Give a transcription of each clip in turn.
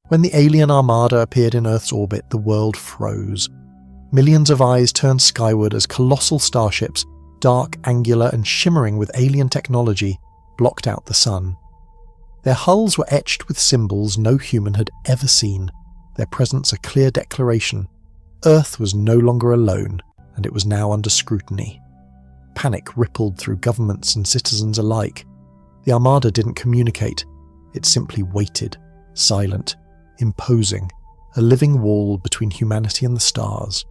When the alien Armada appeared in Earth's orbit, the world froze. Millions of eyes turned skyward as colossal starships, dark, angular, and shimmering with alien technology, blocked out the sun. Their hulls were etched with symbols no human had ever seen, their presence a clear declaration. Earth was no longer alone, and it was now under scrutiny. Panic rippled through governments and citizens alike. The Armada didn't communicate. It simply waited, silent, imposing, a living wall between humanity and the stars.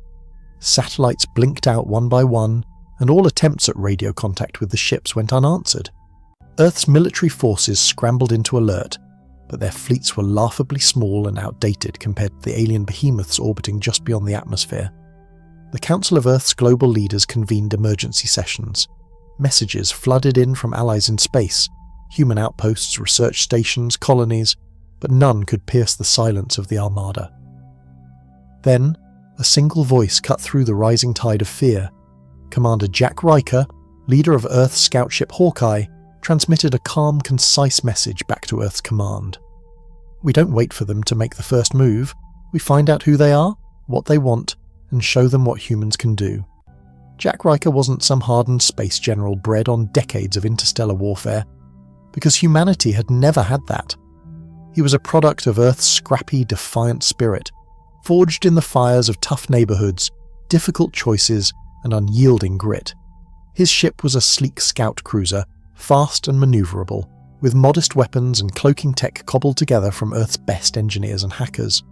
Satellites blinked out one by one, and all attempts at radio contact with the ships went unanswered. Earth's military forces scrambled into alert, but their fleets were laughably small and outdated compared to the alien behemoths orbiting just beyond the atmosphere. The Council of Earth's global leaders convened emergency sessions. Messages flooded in from allies in space, human outposts, research stations, colonies, but none could pierce the silence of the Armada. Then, a single voice cut through the rising tide of fear. Commander Jack Riker, leader of Earth's scout ship Hawkeye, transmitted a calm, concise message back to Earth's command. We don't wait for them to make the first move. We find out who they are, what they want, and show them what humans can do. Jack Riker wasn't some hardened space general bred on decades of interstellar warfare, because humanity had never had that. He was a product of Earth's scrappy, defiant spirit, forged in the fires of tough neighborhoods, difficult choices, and unyielding grit. His ship was a sleek scout cruiser, fast and maneuverable, with modest weapons and cloaking tech cobbled together from Earth's best engineers and hackers.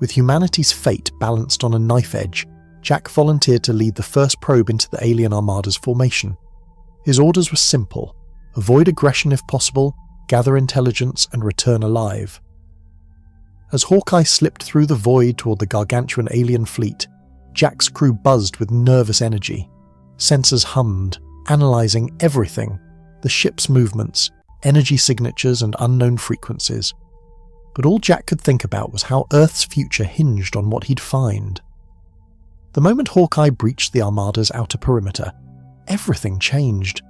With humanity's fate balanced on a knife edge, Jack volunteered to lead the first probe into the alien Armada's formation. His orders were simple: avoid aggression if possible, gather intelligence, and return alive. As Hawkeye slipped through the void toward the gargantuan alien fleet, Jack's crew buzzed with nervous energy. Sensors hummed, analysing everything: the ship's movements, energy signatures, and unknown frequencies. But all Jack could think about was how Earth's future hinged on what he'd find. The moment Hawkeye breached the Armada's outer perimeter, everything changed.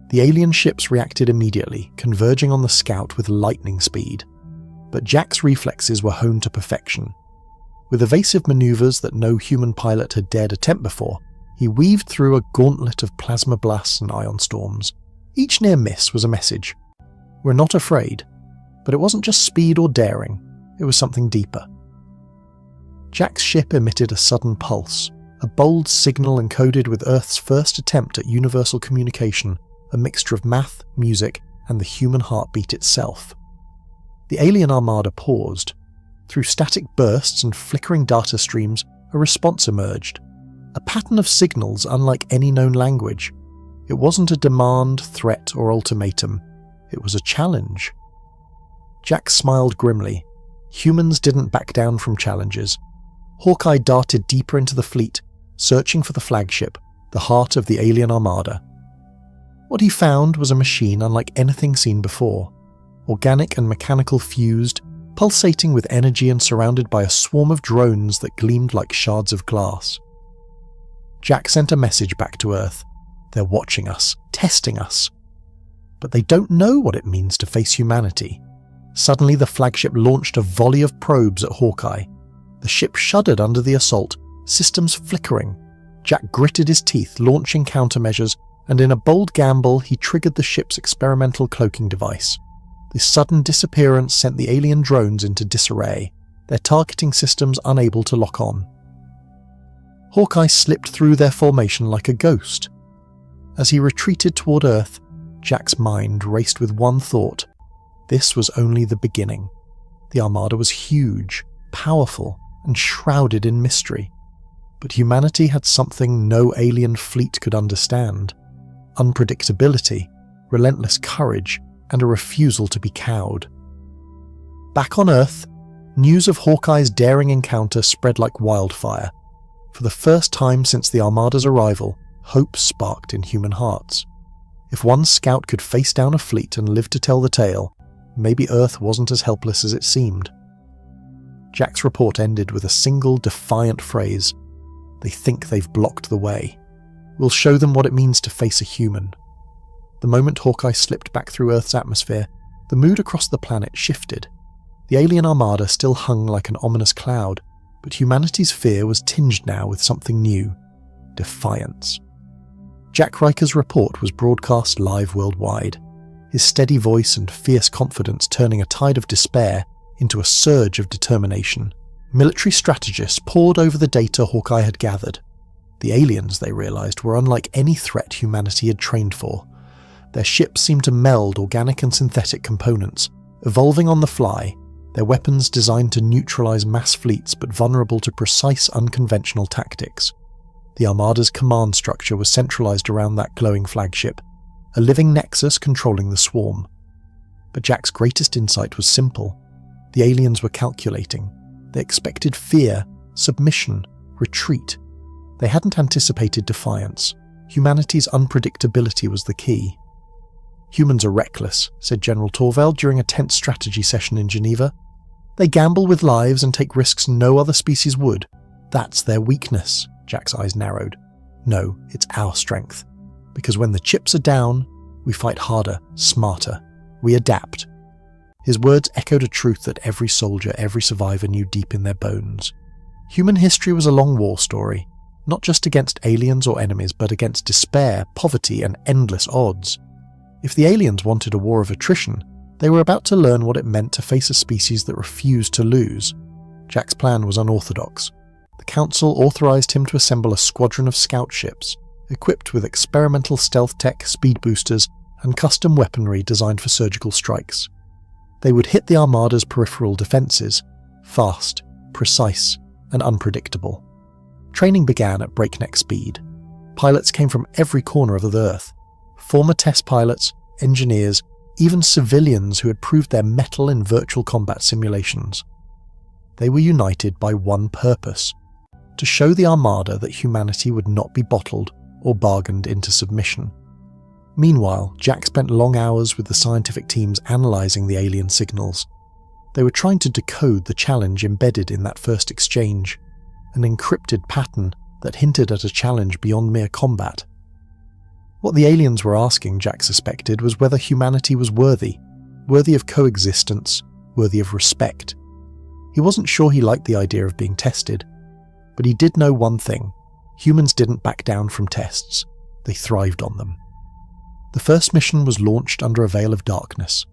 The alien ships reacted immediately, converging on the scout with lightning speed. But Jack's reflexes were honed to perfection. With evasive maneuvers that no human pilot had dared attempt before, he weaved through a gauntlet of plasma blasts and ion storms. Each near miss was a message. We're not afraid. But it wasn't just speed or daring, it was something deeper. Jack's ship emitted a sudden pulse, a bold signal encoded with Earth's first attempt at universal communication, a mixture of math, music, and the human heartbeat itself. The alien Armada paused. Through static bursts and flickering data streams, a response emerged. A pattern of signals unlike any known language. It wasn't a demand, threat, or ultimatum. It was a challenge. Jack smiled grimly. Humans didn't back down from challenges. Hawkeye darted deeper into the fleet, searching for the flagship, the heart of the alien Armada. What he found was a machine unlike anything seen before. Organic and mechanical fused, pulsating with energy and surrounded by a swarm of drones that gleamed like shards of glass. Jack sent a message back to Earth. They're watching us, testing us. But they don't know what it means to face humanity. Suddenly the flagship launched a volley of probes at Hawkeye. The ship shuddered under the assault, systems flickering. Jack gritted his teeth, launching countermeasures, and in a bold gamble he triggered the ship's experimental cloaking device. This sudden disappearance sent the alien drones into disarray, their targeting systems unable to lock on. Hawkeye slipped through their formation like a ghost. As he retreated toward Earth, Jack's mind raced with one thought. This was only the beginning. The Armada was huge, powerful, and shrouded in mystery. But humanity had something no alien fleet could understand: unpredictability, relentless courage, and a refusal to be cowed. Back on Earth, news of Hawkeye's daring encounter spread like wildfire. For the first time since the Armada's arrival, hope sparked in human hearts. If one scout could face down a fleet and live to tell the tale, maybe Earth wasn't as helpless as it seemed. Jack's report ended with a single defiant phrase: "They think they've blocked the way. We'll show them what it means to face a human." The moment Hawkeye slipped back through Earth's atmosphere, the mood across the planet shifted. The alien armada still hung like an ominous cloud, but humanity's fear was tinged now with something new: defiance. Jack Riker's report was broadcast live worldwide, his steady voice and fierce confidence turning a tide of despair into a surge of determination. Military strategists pored over the data Hawkeye had gathered. The aliens, they realized, were unlike any threat humanity had trained for. Their ships seemed to meld organic and synthetic components, evolving on the fly, their weapons designed to neutralize mass fleets but vulnerable to precise unconventional tactics. The Armada's command structure was centralized around that glowing flagship, a living nexus controlling the swarm. But Jack's greatest insight was simple. The aliens were calculating. They expected fear, submission, retreat. They hadn't anticipated defiance. Humanity's unpredictability was the key. "Humans are reckless," said General Torvald during a tense strategy session in Geneva. "They gamble with lives and take risks no other species would. That's their weakness." Jack's eyes narrowed. "No, it's our strength. Because when the chips are down, we fight harder, smarter. We adapt." His words echoed a truth that every soldier, every survivor knew deep in their bones. Human history was a long war story, not just against aliens or enemies, but against despair, poverty, and endless odds. If the aliens wanted a war of attrition, they were about to learn what it meant to face a species that refused to lose. Jack's plan was unorthodox. The Council authorized him to assemble a squadron of scout ships, equipped with experimental stealth tech, speed boosters, and custom weaponry designed for surgical strikes. They would hit the Armada's peripheral defences, fast, precise, and unpredictable. Training began at breakneck speed. Pilots came from every corner of the Earth. Former test pilots, engineers, even civilians who had proved their mettle in virtual combat simulations. They were united by one purpose: to show the Armada that humanity would not be bottled or bargained into submission. Meanwhile, Jack spent long hours with the scientific teams analysing the alien signals. They were trying to decode the challenge embedded in that first exchange, an encrypted pattern that hinted at a challenge beyond mere combat. What the aliens were asking, Jack suspected, was whether humanity was worthy of coexistence, worthy of respect. He wasn't sure he liked the idea of being tested, but he did know one thing: humans didn't back down from tests, they thrived on them. The first mission was launched under a veil of darkness.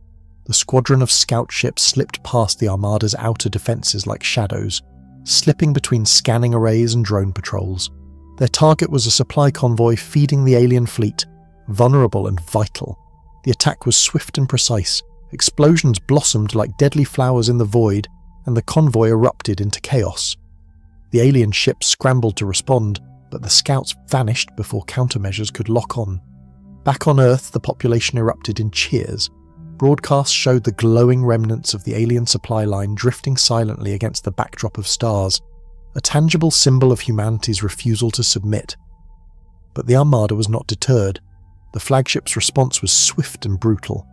The squadron of scout ships slipped past the Armada's outer defences like shadows, slipping between scanning arrays and drone patrols. Their target was a supply convoy feeding the alien fleet, vulnerable and vital. The attack was swift and precise. Explosions blossomed like deadly flowers in the void, and the convoy erupted into chaos. The alien ships scrambled to respond, but the scouts vanished before countermeasures could lock on. Back on Earth, the population erupted in cheers. Broadcasts showed the glowing remnants of the alien supply line drifting silently against the backdrop of stars, a tangible symbol of humanity's refusal to submit. But the Armada was not deterred. The flagship's response was swift and brutal.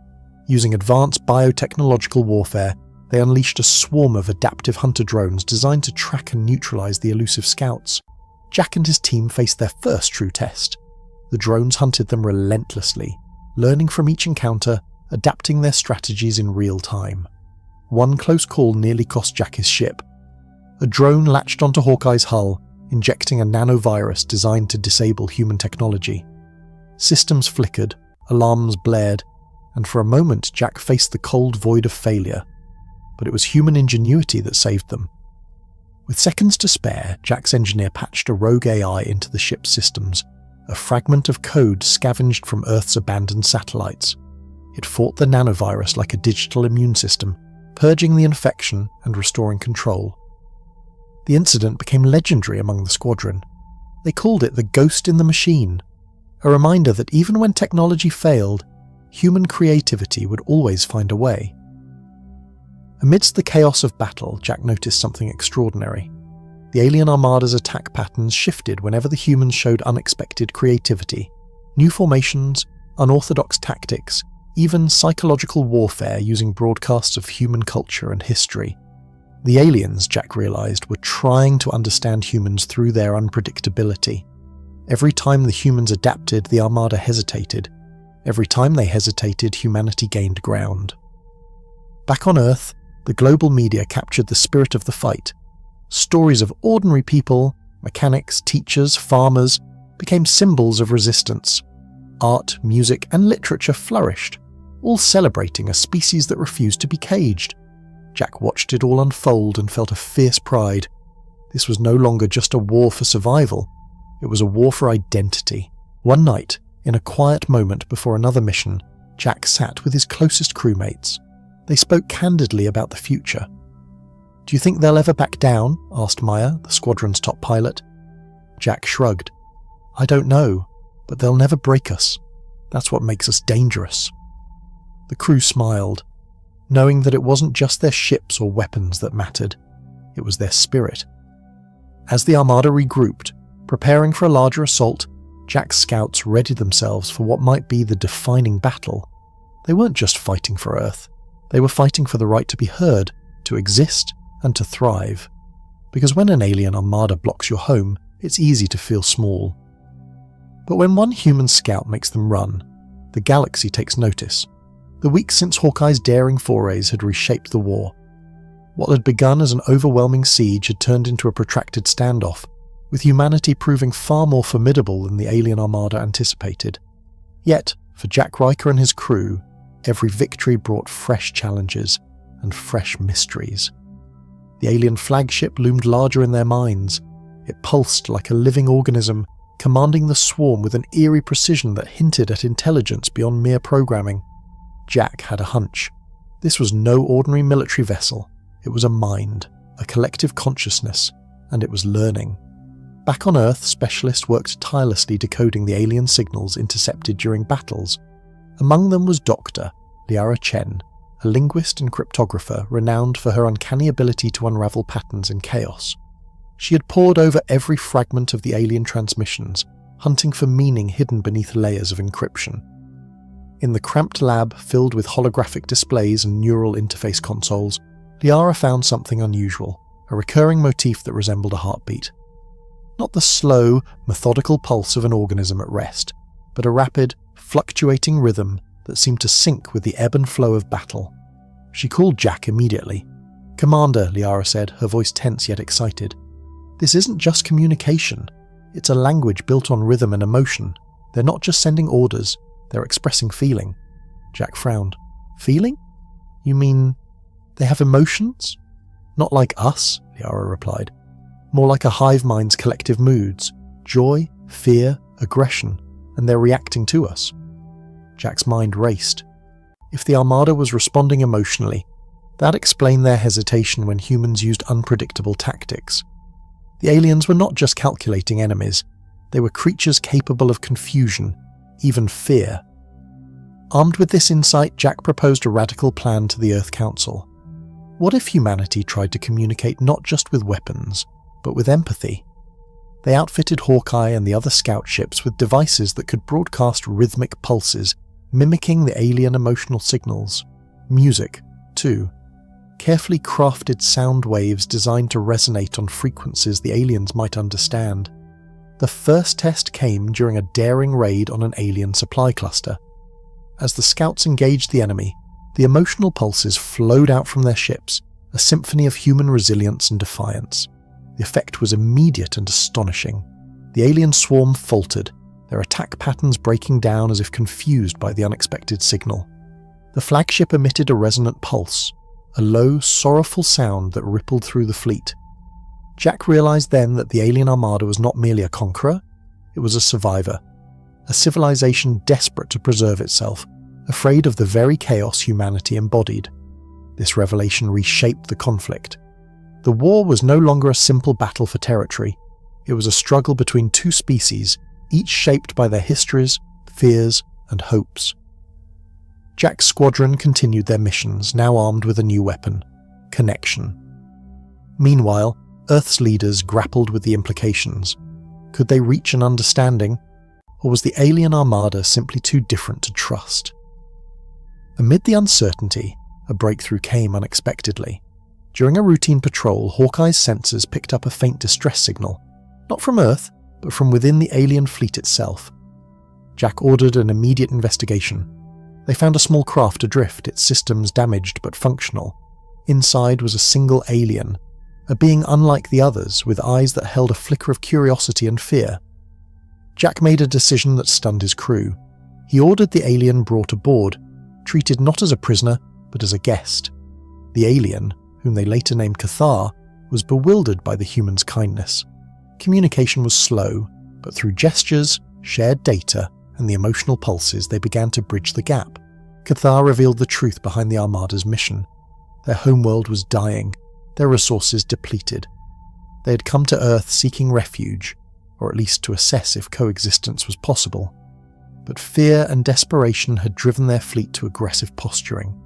Using advanced biotechnological warfare, they unleashed a swarm of adaptive hunter drones designed to track and neutralize the elusive scouts. Jack and his team faced their first true test. The drones hunted them relentlessly, learning from each encounter, adapting their strategies in real time. One close call nearly cost Jack his ship. A drone latched onto Hawkeye's hull, injecting a nanovirus designed to disable human technology. Systems flickered, alarms blared, and for a moment Jack faced the cold void of failure. But it was human ingenuity that saved them. With seconds to spare, Jack's engineer patched a rogue AI into the ship's systems, a fragment of code scavenged from Earth's abandoned satellites. It fought the nanovirus like a digital immune system, purging the infection and restoring control. The incident became legendary among the squadron. They called it the ghost in the machine, a reminder that even when technology failed, human creativity would always find a way. Amidst the chaos of battle, Jack noticed something extraordinary. The alien armada's attack patterns shifted whenever the humans showed unexpected creativity. New formations, unorthodox tactics, even psychological warfare using broadcasts of human culture and history. The aliens, Jack realized, were trying to understand humans through their unpredictability. Every time the humans adapted, the Armada hesitated. Every time they hesitated, humanity gained ground. Back on Earth, the global media captured the spirit of the fight. Stories of ordinary people, mechanics, teachers, farmers, became symbols of resistance. Art, music, and literature flourished, all celebrating a species that refused to be caged. Jack watched it all unfold and felt a fierce pride. This was no longer just a war for survival, it was a war for identity. One night, in a quiet moment before another mission, Jack sat with his closest crewmates. They spoke candidly about the future. "Do you think they'll ever back down?" asked Maya, the squadron's top pilot. Jack shrugged. "I don't know, but they'll never break us. That's what makes us dangerous." The crew smiled, knowing that it wasn't just their ships or weapons that mattered, it was their spirit. As the Armada regrouped, preparing for a larger assault, Jack's scouts readied themselves for what might be the defining battle. They weren't just fighting for Earth, they were fighting for the right to be heard, to exist, and to thrive. Because when an alien Armada blocks your home, it's easy to feel small. But when one human scout makes them run, the galaxy takes notice. The weeks since Hawkeye's daring forays had reshaped the war. What had begun as an overwhelming siege had turned into a protracted standoff, with humanity proving far more formidable than the alien Armada anticipated. Yet, for Jack Riker and his crew, every victory brought fresh challenges and fresh mysteries. The alien flagship loomed larger in their minds. It pulsed like a living organism, commanding the swarm with an eerie precision that hinted at intelligence beyond mere programming. Jack had a hunch. This was no ordinary military vessel. It was a mind, a collective consciousness, and it was learning. Back on Earth, specialists worked tirelessly decoding the alien signals intercepted during battles. Among them was Dr. Liara Chen, a linguist and cryptographer renowned for her uncanny ability to unravel patterns in chaos. She had pored over every fragment of the alien transmissions, hunting for meaning hidden beneath layers of encryption. In the cramped lab filled with holographic displays and neural interface consoles, Liara found something unusual, a recurring motif that resembled a heartbeat. Not the slow, methodical pulse of an organism at rest, but a rapid, fluctuating rhythm that seemed to sync with the ebb and flow of battle. She called Jack immediately. "Commander," Liara said, her voice tense yet excited. "This isn't just communication. It's a language built on rhythm and emotion. They're not just sending orders, they're expressing feeling." Jack frowned. "Feeling? You mean they have emotions?" "Not like us," Liara replied. "More like a hive mind's collective moods. Joy, fear, aggression, and they're reacting to us." Jack's mind raced. If the Armada was responding emotionally, that explained their hesitation when humans used unpredictable tactics. The aliens were not just calculating enemies, they were creatures capable of confusion, even fear. Armed with this insight, Jack proposed a radical plan to the Earth Council. What if humanity tried to communicate not just with weapons, but with empathy? They outfitted Hawkeye and the other scout ships with devices that could broadcast rhythmic pulses, mimicking the alien emotional signals. Music, too. Carefully crafted sound waves designed to resonate on frequencies the aliens might understand. The first test came during a daring raid on an alien supply cluster. As the scouts engaged the enemy, the emotional pulses flowed out from their ships, a symphony of human resilience and defiance. The effect was immediate and astonishing. The alien swarm faltered, their attack patterns breaking down as if confused by the unexpected signal. The flagship emitted a resonant pulse, a low, sorrowful sound that rippled through the fleet. Jack realized then that the alien Armada was not merely a conqueror, it was a survivor. A civilization desperate to preserve itself, afraid of the very chaos humanity embodied. This revelation reshaped the conflict. The war was no longer a simple battle for territory. It was a struggle between two species, each shaped by their histories, fears, and hopes. Jack's squadron continued their missions, now armed with a new weapon: connection. Meanwhile, Earth's leaders grappled with the implications. Could they reach an understanding, or was the alien Armada simply too different to trust? Amid the uncertainty, a breakthrough came unexpectedly. During a routine patrol, Hawkeye's sensors picked up a faint distress signal, not from Earth, but from within the alien fleet itself. Jack ordered an immediate investigation. They found a small craft adrift, its systems damaged but functional. Inside was a single alien, a being unlike the others with eyes that held a flicker of curiosity and fear. Jack made a decision that stunned his crew. He ordered the alien brought aboard, treated not as a prisoner, but as a guest. The alien, whom they later named Cathar, was bewildered by the human's kindness. Communication was slow, but through gestures, shared data, and the emotional pulses, they began to bridge the gap. Cathar revealed the truth behind the Armada's mission. Their homeworld was dying, their resources depleted. They had come to Earth seeking refuge, or at least to assess if coexistence was possible. But fear and desperation had driven their fleet to aggressive posturing.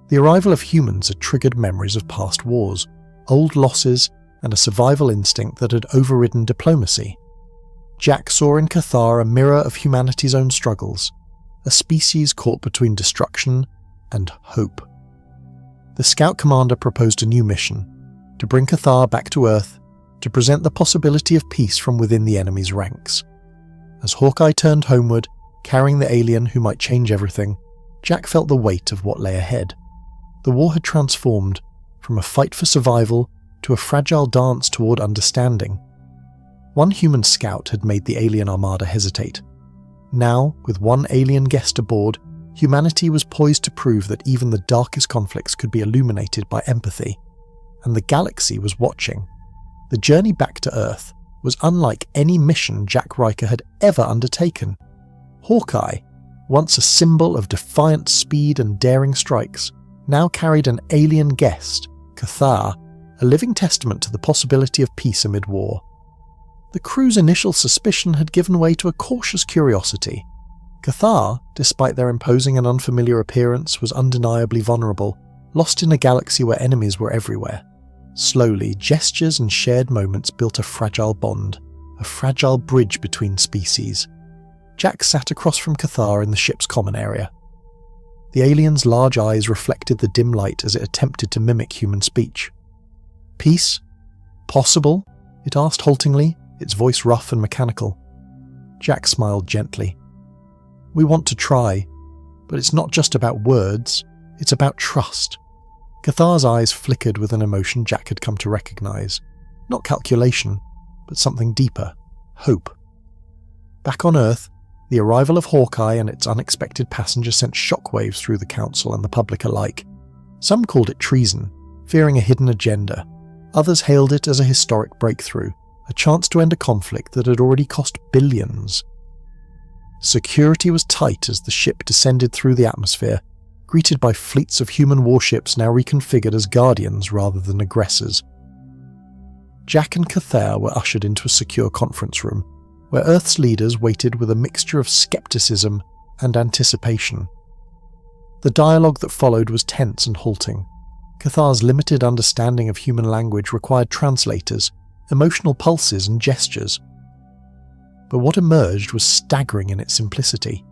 The arrival of humans had triggered memories of past wars, old losses, and a survival instinct that had overridden diplomacy. Jack saw in Cathar a mirror of humanity's own struggles, a species caught between destruction and hope. The Scout Commander proposed a new mission, to bring Cathar back to Earth, to present the possibility of peace from within the enemy's ranks. As Hawkeye turned homeward, carrying the alien who might change everything, Jack felt the weight of what lay ahead. The war had transformed from a fight for survival to a fragile dance toward understanding. One human scout had made the alien armada hesitate. Now, with one alien guest aboard, humanity was poised to prove that even the darkest conflicts could be illuminated by empathy. And the galaxy was watching. The journey back to Earth was unlike any mission Jack Riker had ever undertaken. Hawkeye, once a symbol of defiant speed and daring strikes, now carried an alien guest, Cathar, a living testament to the possibility of peace amid war. The crew's initial suspicion had given way to a cautious curiosity. Cathar, despite their imposing and unfamiliar appearance, was undeniably vulnerable, lost in a galaxy where enemies were everywhere. Slowly, gestures and shared moments built a fragile bond, a fragile bridge between species. Jack sat across from Cathar in the ship's common area. The alien's large eyes reflected the dim light as it attempted to mimic human speech. "Peace? Possible?" it asked haltingly, its voice rough and mechanical. Jack smiled gently. "We want to try, but it's not just about words, it's about trust." Cathar's eyes flickered with an emotion Jack had come to recognize. Not calculation, but something deeper. Hope. Back on Earth, the arrival of Hawkeye and its unexpected passenger sent shockwaves through the Council and the public alike. Some called it treason, fearing a hidden agenda. Others hailed it as a historic breakthrough, a chance to end a conflict that had already cost billions. Security was tight as the ship descended through the atmosphere, greeted by fleets of human warships now reconfigured as guardians rather than aggressors. Jack and Cathar were ushered into a secure conference room, where Earth's leaders waited with a mixture of skepticism and anticipation. The dialogue that followed was tense and halting. Cathar's limited understanding of human language required translators, emotional pulses and gestures. But what emerged was staggering in its simplicity.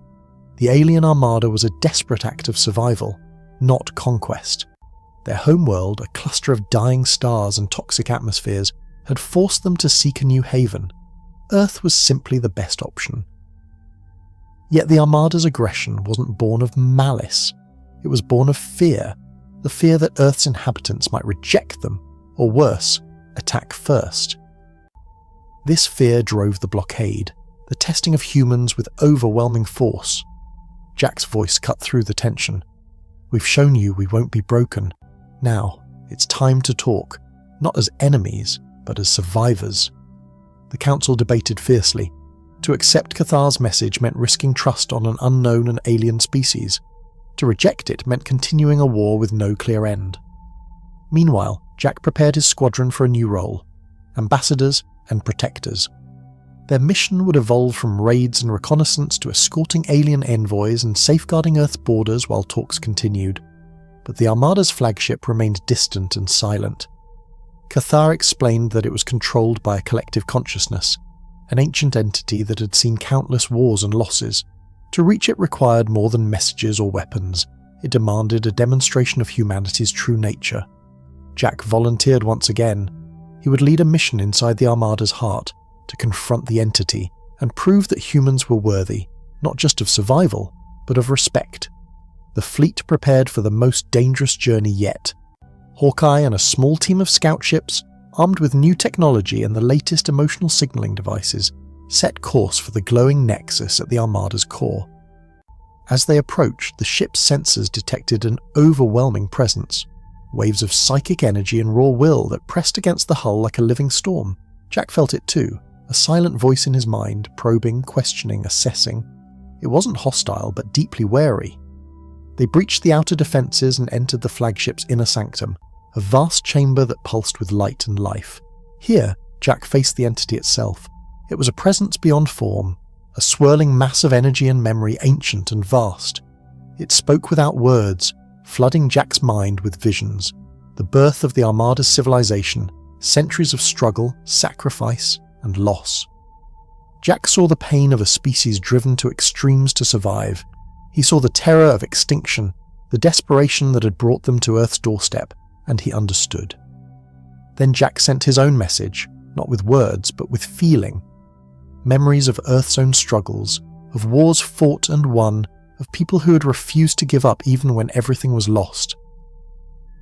The alien armada was a desperate act of survival, not conquest. Their homeworld, a cluster of dying stars and toxic atmospheres, had forced them to seek a new haven. Earth was simply the best option. Yet the Armada's aggression wasn't born of malice. It was born of fear, the fear that Earth's inhabitants might reject them, or worse, attack first. This fear drove the blockade, the testing of humans with overwhelming force. Jack's voice cut through the tension. "We've shown you we won't be broken. Now, it's time to talk, not as enemies, but as survivors." The Council debated fiercely. To accept Cathar's message meant risking trust on an unknown and alien species. To reject it meant continuing a war with no clear end. Meanwhile, Jack prepared his squadron for a new role: ambassadors and protectors. Their mission would evolve from raids and reconnaissance to escorting alien envoys and safeguarding Earth's borders while talks continued. But the Armada's flagship remained distant and silent. Cathar explained that it was controlled by a collective consciousness, an ancient entity that had seen countless wars and losses. To reach it required more than messages or weapons. It demanded a demonstration of humanity's true nature. Jack volunteered once again. He would lead a mission inside the Armada's heart, to confront the entity and prove that humans were worthy, not just of survival, but of respect. The fleet prepared for the most dangerous journey yet, Hawkeye and a small team of scout ships, armed with new technology and the latest emotional signaling devices, set course for the glowing nexus at the Armada's core. As they approached, the ship's sensors detected an overwhelming presence, waves of psychic energy and raw will that pressed against the hull like a living storm. Jack felt it too, a silent voice in his mind, probing, questioning, assessing. It wasn't hostile, but deeply wary. They breached the outer defences and entered the flagship's inner sanctum, a vast chamber that pulsed with light and life. Here, Jack faced the entity itself. It was a presence beyond form, a swirling mass of energy and memory, ancient and vast. It spoke without words, flooding Jack's mind with visions. The birth of the Armada's civilization, centuries of struggle, sacrifice, and loss. Jack saw the pain of a species driven to extremes to survive. He saw the terror of extinction, the desperation that had brought them to Earth's doorstep, and he understood. Then Jack sent his own message, not with words, but with feeling. Memories of Earth's own struggles, of wars fought and won, of people who had refused to give up even when everything was lost.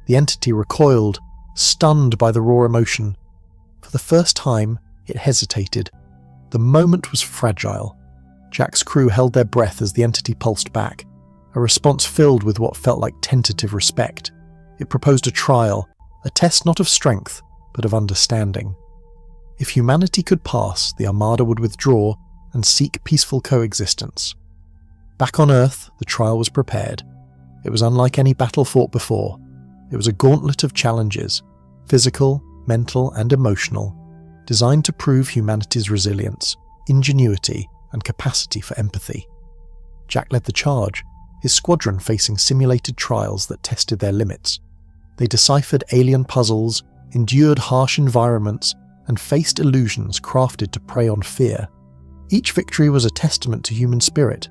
The entity recoiled, stunned by the raw emotion. For the first time, it hesitated. The moment was fragile. Jack's crew held their breath as the entity pulsed back, a response filled with what felt like tentative respect. It proposed a trial, a test not of strength, but of understanding. If humanity could pass, the Armada would withdraw and seek peaceful coexistence. Back on Earth, the trial was prepared. It was unlike any battle fought before. It was a gauntlet of challenges, physical, mental, and emotional, designed to prove humanity's resilience, ingenuity, and capacity for empathy. Jack led the charge, his squadron facing simulated trials that tested their limits. They deciphered alien puzzles, endured harsh environments, and faced illusions crafted to prey on fear. Each victory was a testament to human spirit,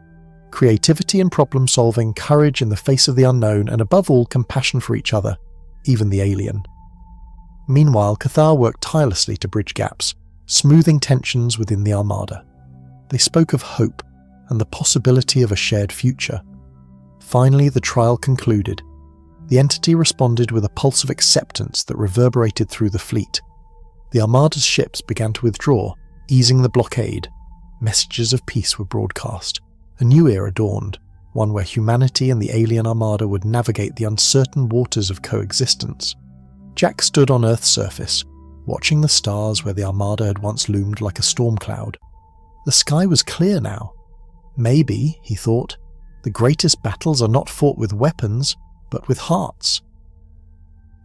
creativity and problem-solving, courage in the face of the unknown, and above all, compassion for each other, even the alien. Meanwhile, Cathar worked tirelessly to bridge gaps, smoothing tensions within the Armada. They spoke of hope and the possibility of a shared future. Finally, the trial concluded. The entity responded with a pulse of acceptance that reverberated through the fleet. The Armada's ships began to withdraw, easing the blockade. Messages of peace were broadcast. A new era dawned, one where humanity and the alien Armada would navigate the uncertain waters of coexistence. Jack stood on Earth's surface, watching the stars where the Armada had once loomed like a storm cloud. The sky was clear now. Maybe, he thought, the greatest battles are not fought with weapons, but with hearts.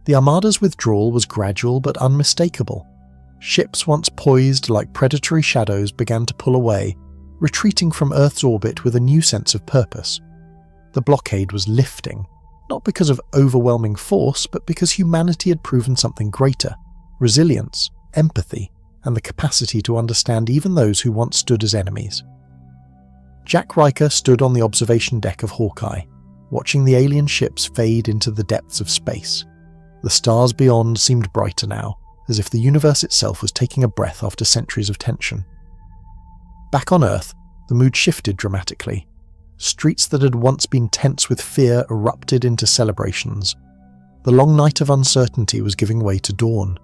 The Armada's withdrawal was gradual but unmistakable. Ships once poised like predatory shadows began to pull away, retreating from Earth's orbit with a new sense of purpose. The blockade was lifting, not because of overwhelming force, but because humanity had proven something greater: resilience, empathy, and the capacity to understand even those who once stood as enemies. Jack Riker stood on the observation deck of Hawkeye, watching the alien ships fade into the depths of space. The stars beyond seemed brighter now, as if the universe itself was taking a breath after centuries of tension. Back on Earth, the mood shifted dramatically. Streets that had once been tense with fear erupted into celebrations. The long night of uncertainty was giving way to dawn.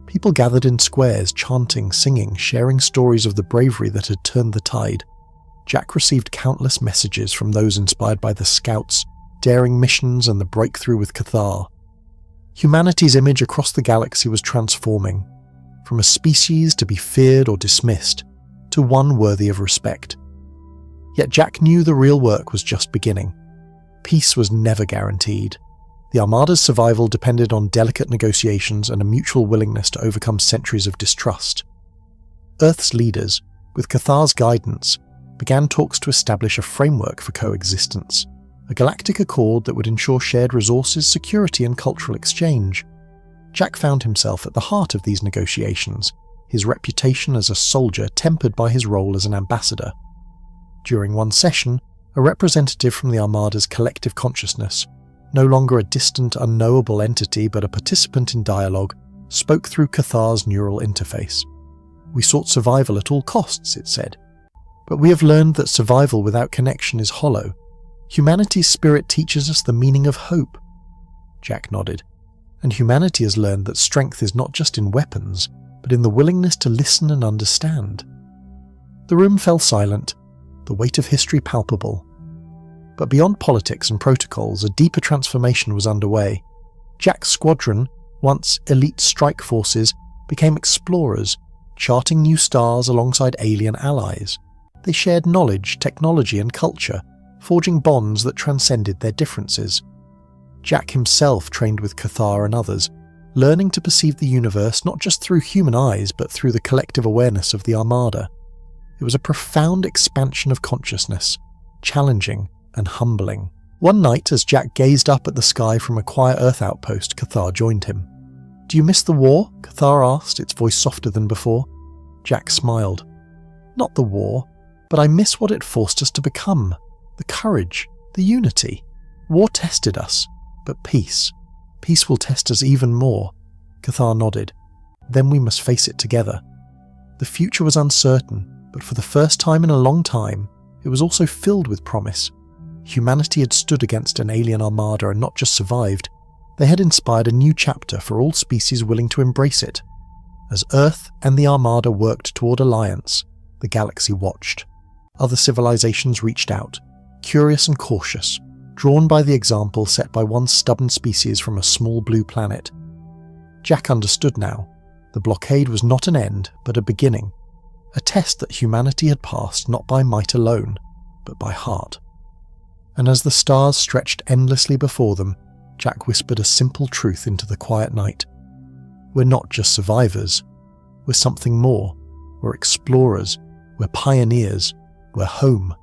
People gathered in squares, chanting, singing, sharing stories of the bravery that had turned the tide. Jack received countless messages from those inspired by the Scouts, daring missions, and the breakthrough with Cathar. Humanity's image across the galaxy was transforming, from a species to be feared or dismissed, to one worthy of respect. Yet Jack knew the real work was just beginning. Peace was never guaranteed. The Armada's survival depended on delicate negotiations and a mutual willingness to overcome centuries of distrust. Earth's leaders, with Cathar's guidance, began talks to establish a framework for coexistence, a galactic accord that would ensure shared resources, security, and cultural exchange. Jack found himself at the heart of these negotiations, his reputation as a soldier tempered by his role as an ambassador. During one session, a representative from the Armada's collective consciousness, no longer a distant, unknowable entity but a participant in dialogue, spoke through Cathar's neural interface. "We sought survival at all costs," it said. "But we have learned that survival without connection is hollow. Humanity's spirit teaches us the meaning of hope." Jack nodded. and humanity has learned that strength is not just in weapons, but in the willingness to listen and understand. The room fell silent, the weight of history palpable. But beyond politics and protocols, a deeper transformation was underway. Jack's squadron, once elite strike forces, became explorers, charting new stars alongside alien allies. They shared knowledge, technology and culture, forging bonds that transcended their differences. Jack himself trained with Cathar and others, learning to perceive the universe not just through human eyes but through the collective awareness of the Armada. It was a profound expansion of consciousness, challenging and humbling. One night, as Jack gazed up at the sky from a quiet Earth outpost, Cathar joined him. "Do you miss the war?" Cathar asked, its voice softer than before. Jack smiled. "Not the war, but I miss what it forced us to become. The courage, the unity. War tested us, but peace will test us even more." Cathar nodded. "Then we must face it together." The future was uncertain, but for the first time in a long time, it was also filled with promise. Humanity had stood against an alien armada and not just survived, they had inspired a new chapter for all species willing to embrace it. As Earth and the Armada worked toward alliance, the galaxy watched. Other civilizations reached out, curious and cautious, drawn by the example set by one stubborn species from a small blue planet. Jack understood now. The blockade was not an end, but a beginning. A test that humanity had passed not by might alone, but by heart. And as the stars stretched endlessly before them, Jack whispered a simple truth into the quiet night. We're not just survivors. We're something more. We're explorers. We're pioneers. We're home.